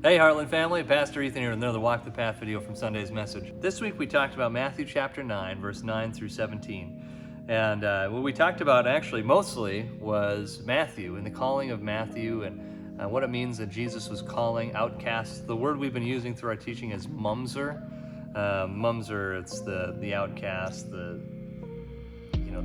Hey Heartland family, Pastor Ethan here with another Walk the Path video from Sunday's message. This week we talked about Matthew chapter 9, verse 9 through 17. And what we talked about actually mostly was Matthew and the calling of Matthew and what it means that Jesus was calling outcasts. The word we've been using through our teaching is mumser. Mumser, it's the outcast, the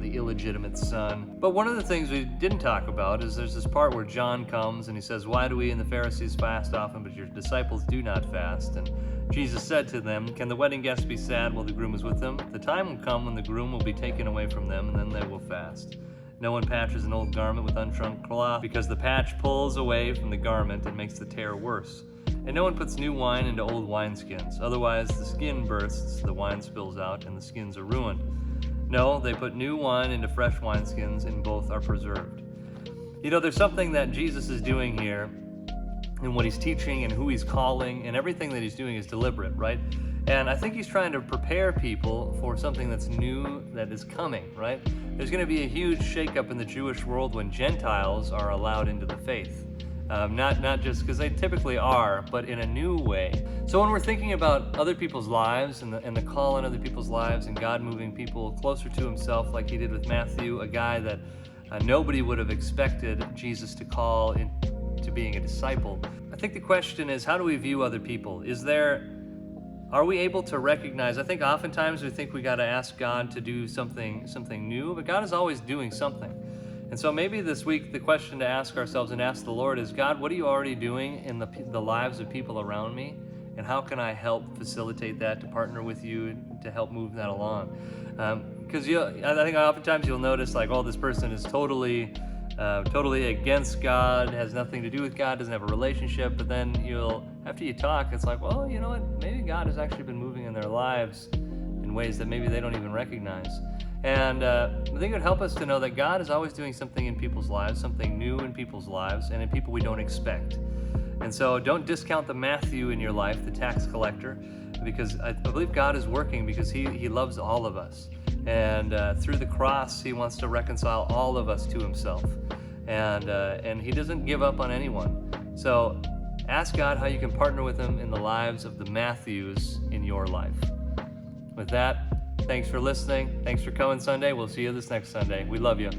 illegitimate son. But one of the things we didn't talk about is there's this part where John comes and he says, "Why do we and the Pharisees fast often, but your disciples do not fast?" And Jesus said to them, "Can the wedding guests be sad while the groom is with them? The time will come when the groom will be taken away from them, and then they will fast. No one patches an old garment with unshrunk cloth, because the patch pulls away from the garment and makes the tear worse. And no one puts new wine into old wineskins. Otherwise the skin bursts, the wine spills out, and the skins are ruined. No, they put new wine into fresh wineskins, and both are preserved." You know, there's something that Jesus is doing here in what he's teaching and who he's calling, and everything that he's doing is deliberate, right? And I think he's trying to prepare people for something that's new that is coming, right? There's going to be a huge shakeup in the Jewish world when Gentiles are allowed into the faith. Not just because they typically are, but in a new way. So when we're thinking about other people's lives and the call on other people's lives and God moving people closer to himself like he did with Matthew, a guy that nobody would have expected Jesus to call into being a disciple, I think the question is, how do we view other people? Are we able to recognize? I think oftentimes we think we got to ask God to do something new, but God is always doing something. And so maybe this week the question to ask ourselves and ask the Lord is, God, what are you already doing in the lives of people around me? And how can I help facilitate that, to partner with you to help move that along? Because I think oftentimes you'll notice like, oh, this person is totally against God, has nothing to do with God, doesn't have a relationship. But then after you talk, it's like, well, you know what? Maybe God has actually been moving in their lives in ways that maybe they don't even recognize. And I think it would help us to know that God is always doing something in people's lives, something new in people's lives, and in people we don't expect. And so don't discount the Matthew in your life, the tax collector, because I believe God is working because he loves all of us. And through the cross, he wants to reconcile all of us to himself. And he doesn't give up on anyone. So ask God how you can partner with him in the lives of the Matthews in your life. With that, thanks for listening. Thanks for coming Sunday. We'll see you this next Sunday. We love you.